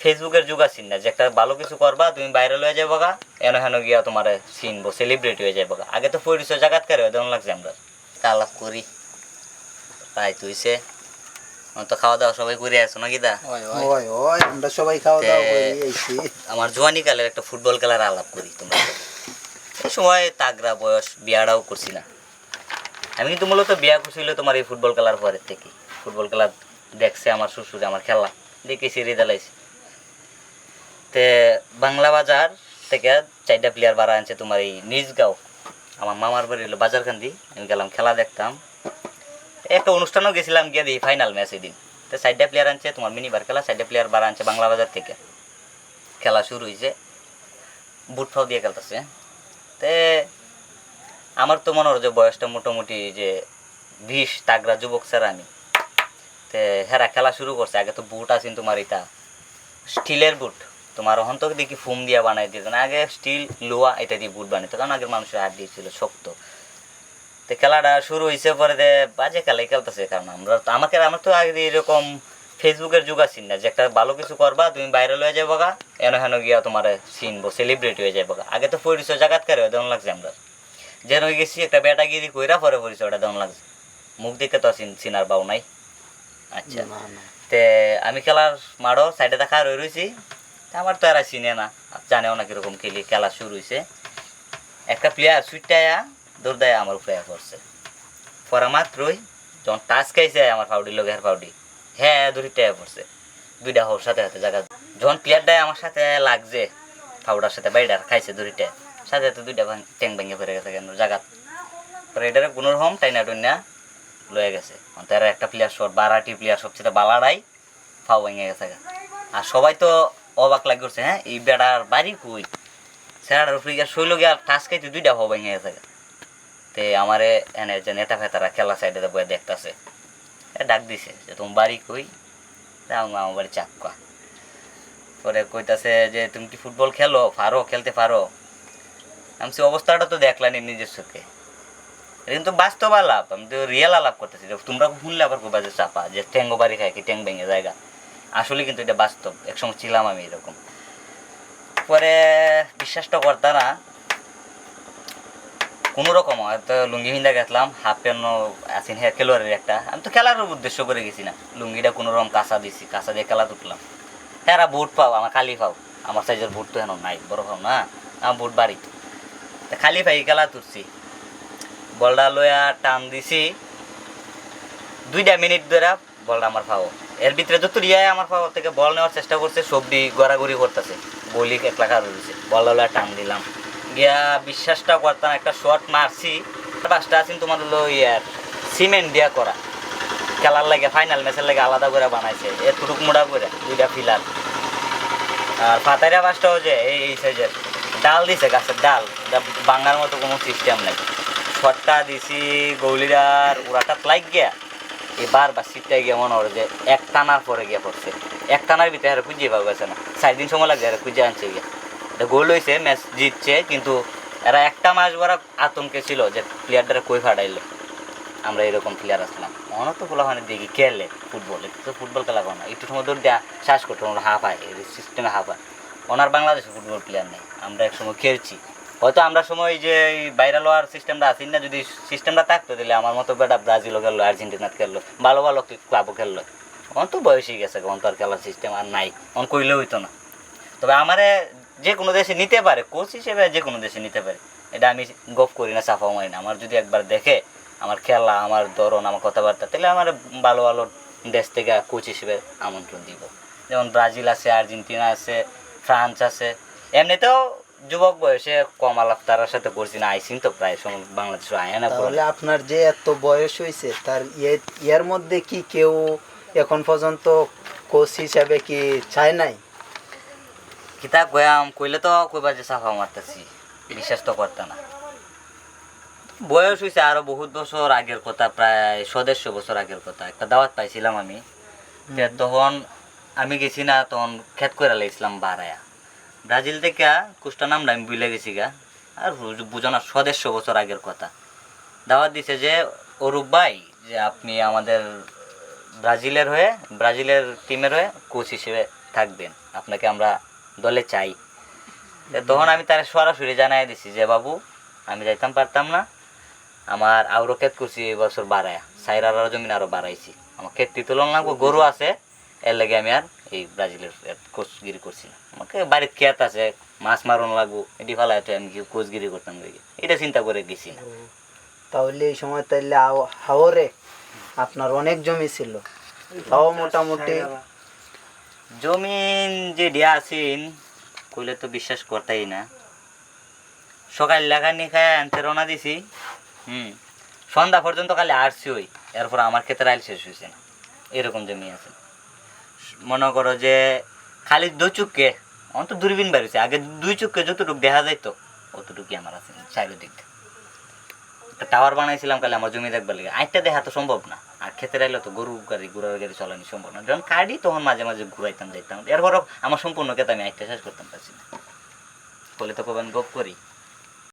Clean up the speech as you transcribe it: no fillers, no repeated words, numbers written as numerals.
ফেসবুকের যুগ আছিস না যে একটা ভালো কিছু করবা তুমি ভাইরাল হয়ে যাবো গা এনো হেন গিয়া তোমার চিনবো সেলিব্রিটি হয়ে যাবো গা আগে তো পরিচয় জাগাতকার হয়ে দেওয়া লাগছে আমরা আলাপ করি তাই তুইছে তো খাওয়া দাওয়া সবাই করে আছো নাকি দা ওই ওই আমরা সবাই খাওয়া দাওয়া করে আইছি। আমার জোয়ানি কালের একটা ফুটবল খেলার আলাপ করি তোমরা এই সময় তাগরা বয়স বিয়াটাও করছি না আমি কিন্তু মূলত বিয়া করছিল তোমার এই ফুটবল খেলার পরের থেকে ফুটবল খেলা দেখছে আমার শ্বশুরে আমার খেলা দেখেছি রেজাল্ট তে বাংলা বাজার থেকে 4টা প্লেয়ার বাড়া আনছে তোমার এই নিজগাঁও আমার মামার বাড়ি হলো বাজারকান্দি আমি গেলাম খেলা দেখতাম একটা অনুষ্ঠানও গেছিলাম গিয়ে দিই ফাইনাল ম্যাচ এই দিন তো 4টা প্লেয়ার আনছে তোমার মিনিবার খেলা 4টা প্লেয়ার বাড়া আনছে বাংলা বাজার থেকে খেলা শুরু হয়েছে বুট ফাও দিয়ে খেলতেছে তে আমার তো মনে হয় যে বয়সটা মোটামুটি যে 20 তাগরা যুবক স্যার আমি তে হেরা খেলা শুরু করছে আগে তো বুট আছেন তোমার এটা স্টিলের বুট তোমার হন তো দেখি ফুম দিয়া বানাই দিত না আগে স্টিল লোহা এটা দিয়ে বুট বানাইতো কারণ আগের মানুষের হাত দিয়েছিল শক্ত তো খেলাটা শুরু হয়েছে পরে বাজে খেলাই খেলতেছে কারণ আমার তো আগে এরকম ফেসবুকের যুগ আছিস না যে একটা ভালো কিছু করবা তুমি ভাইরাল হয়ে যাবো গা এনো হেন গিয়া তোমার চিনবো সেলিব্রিটি হয়ে যাবো গা আগে তো পরিচয় জাগাতকার হয়ে দেওয়া লাগছে আমরা যেন হয়ে গেছি একটা বেটাগিরি কইরা পরে পরিচয়টা দেওয়া লাগছে মুখ দেখে তো চিনার বাউ নাই আচ্ছা তে আমি খেলার মাঠও সাইডে দেখা রয়েছি আমার তো এরা চিনে না জানেও না কিরকম খেলি খেলা শুরু হয়েছে একটা প্লেয়ার সুইটায়া দৌড় দেয় আমার উপরে পড়ছে পরা মাত্রই যখন টাচ খাইছে আমার ফাউডি লোক হের ফাউডি হ্যাঁ দুইটায় পড়ছে দুইটা হোর সাথে সাথে জায়গা যখন প্লেয়ারটাই আমার সাথে লাগছে ফাউডার সাথে বাইডার খাইছে দুইটায় সাথে সাথে দুইটা ট্যাং ভেঙে ফেরে গেছে কেন জায়গা পরে এটারে কোনো রকম টাইনা টুইনা লয়ে গেছে তারা একটা প্লেয়ার শট 12টি প্লেয়ার সবচেয়ে বালাড়াই ফাউ ভেঙে গেছে আর সবাই তো অবাক লাগে করছে হ্যাঁ এই বেড়ার বাড়ি কই স্যার উপরে গিয়া শৈল গিয়া টাচ খাইতে দুইটা ফাউ ভেঙে গেছে তে আমারে এনে যে নেতা ফেতারা খেলা সাইডে বয়ে দেখতেছে ডাক দিছে যে তোমার বাড়ি কই আমার বাড়ি চাক্কা পরে কইতাছে যে তুমি কি ফুটবল খেলতে পারো আমি সে অবস্থাটা তো দেখলাম নিজের চোখে কিন্তু বাস্তব আলাপ আমি তো রিয়েল আলাপ করতেছি তোমরা শুনলে আবার খুব বাজে চাপা যে ট্যাঙ্গো বাড়ি খায় কি ট্যাং ভেঙে জায়গা আসলে কিন্তু এটা বাস্তব একসময় ছিলাম আমি এরকম পরে বিশ্বাসটা করতাম না কোনো রকম হয়তো লুঙ্গি হিন্দা গেছিলাম হাফ প্যান্ট আছেন হ্যাঁ খেলোয়াড়ের একটা আমি তো খেলার উদ্দেশ্য করে গেছি না লুঙ্গিটা কোনো রকম কাঁচা দিছি কাঁচা দিয়ে খেলা তুললাম হ্যাঁ বুট পাও আমার খালি পাও আমার সাইজের বুট তো হেন নাই বড় পাও না আমার বুট বাড়ি খালি পাই খেলা তুলছি বলটা লইয়া টান দিছি 2 মিনিট ধরে বলটা আমার পাও এর ভিতরে যত রিয়ায় আমার পাও থেকে বল নেওয়ার চেষ্টা করছে সবজি গড়াগড়ি করতেছে বলি একলা কার রয়েছে বলটা লইয়া টান দিলাম গিয়া বিশ্বাসটা করতাম একটা শট মারছি 5টা আছেন তোমার হলো ইয়ার সিমেন্ট দিয়া করা খেলার লাগে ফাইনাল ম্যাচের লাগে আলাদা করে বানাইছে এর টুটুক মোড়া করে 2টা ফিলার আর পাতাইরা 5টাও যে এই সাইজের ডাল দিছে গাছের ডাল বাঙার মতো কোনো সিস্টেম নেই শটটা দিছি গৌলিরার উড়াটাত লাগ গিয়া এবার বা সিটটাই গিয়ে মনে হয় যে এক টানার পরে গিয়ে পড়ছে এক টানার ভিতরে আর খুঁজে পাওয়া গেছে না 4 দিন সময় লাগছে আর খুঁজে আনছে গিয়ে এটা গোল হয়েছে ম্যাচ জিতছে কিন্তু এরা একটা মাস বড় আতঙ্কে ছিল যে প্লেয়ারটারা কই ফাটাইলো আমরা এরকম প্লেয়ার আসলাম অনেক তো খোলা হয় দেখি খেললে ফুটবল একটু তো ফুটবল খেলা করে না একটু সময় দৌড় দেওয়া শ্বাস করতে আমরা হাফ হয় এই সিস্টেমে হাফ হয় ওনার বাংলাদেশে ফুটবল প্লেয়ার নেই আমরা এক সময় খেলছি হয়তো আমরা সময় যে ভাইরাল হওয়ার সিস্টেমটা আসি না যদি সিস্টেমটা থাকতো দিলে আমার মতো বেটা ব্রাজিলও খেললো আর্জেন্টিনা খেললো ভালো ভালো ক্লাবও খেললো অন তো বয়সই গেছে অন তো আর খেলার সিস্টেম আর নাই অন কইলে হইতো না তবে আমারে যে কোনো দেশে নিতে পারে কোচ হিসেবে যে কোনো দেশে নিতে পারে এটা আমি গপ করি না চাফাও মারি না আমার যদি একবার দেখে আমার খেলা আমার ধরন আমার কথাবার্তা তাহলে আমার ভালো ভালো দেশ থেকে কোচ হিসেবে আমন্ত্রণ দিব যেমন ব্রাজিল আছে আর্জেন্টিনা আছে ফ্রান্স আছে এমনিতেও যুবক বয়সে কম আলাপ তার সাথে করছি না আইসিন তো প্রায় সময় বাংলাদেশ আয় না তাহলে আপনার যে এত বয়স হয়েছে তার এর মধ্যে কি কেউ এখন পর্যন্ত কোচ হিসাবে কি চায় নাই কিতা কয়াম কইলে তো কইবা যে সাফা মারতেছি বিশ্বাস তো করতে না বয়স হয়েছে আরো বহুত বছর আগের কথা প্রায় 150 বছর আগের কথা একটা দাওয়াত পাইছিলাম আমি তখন আমি গেছি না তখন খেত করে লাইছিলাম বাড়ায়া ব্রাজিল থেকে কুষ্টা নামটা আমি বুঝলে গেছি গা আর বুঝো না 150 বছর আগের কথা দাওয়াত দিছে যে অরূপ ভাই যে আপনি আমাদের ব্রাজিলের টিমের হয়ে কোচ হিসেবে থাকবেন, আপনাকে আমরা দলে চাই। তো তখন আমি তার সরাসরি জানাই দিছি যে বাবু আমি যাইতাম পারতাম না, আমার আরও ক্ষেত করছি এই বছর বাড়ায়, সাইরার জমিন আরও বাড়াইছি, আমার ক্ষেত্রে তুলন লাগবো, গরু আছে, এর লাগে আমি আর এই ব্রাজিলের কোচগিরি করছি না। আমাকে বাড়ির ক্ষেত আছে, মাছ মারণ লাগবো, এটি ফেলায় তো আমি কি কোচগিরি করতাম দেখি, এটা চিন্তা করে গেছি না। তাহলে এই সময় তাইলে হাওরে আপনার অনেক জমি ছিল, তাও মোটামুটি জমিন যে দিয়া আছেন কইলে তো বিশ্বাস করতেই না। সকাল লেখানি খায় আনতে রওনা দিছি, সন্ধ্যা পর্যন্ত খালি আসছি ওই, এরপর আমার ক্ষেতের আইল শেষ হয়েছে না, এরকম জমি আছে। মনে করো যে খালি 2 চুক্কে, আমার তো দূরবীন বেরোছে, আগে 2 চুক্কে যতটুকু দেখা যাইতো অতটুকুই আমার আছে চারিদিক। একটা টাওয়ার বানাইছিলাম খালি আমার জমি দেখবার লাগে, আইটা দেখা তো সম্ভব না, আর ক্ষেতের আইলে তো গরু গাড়ি ঘোড়ার গাড়ি চালানো সম্ভব না। যখন কাটি তখন মাঝে মাঝে ঘুরাইতাম যাইতাম, এরপরও আমার সম্পূর্ণ ক্ষেত আমি আইটা শেষ করতাম পারছি না। বলে তো কবেন গপ করি।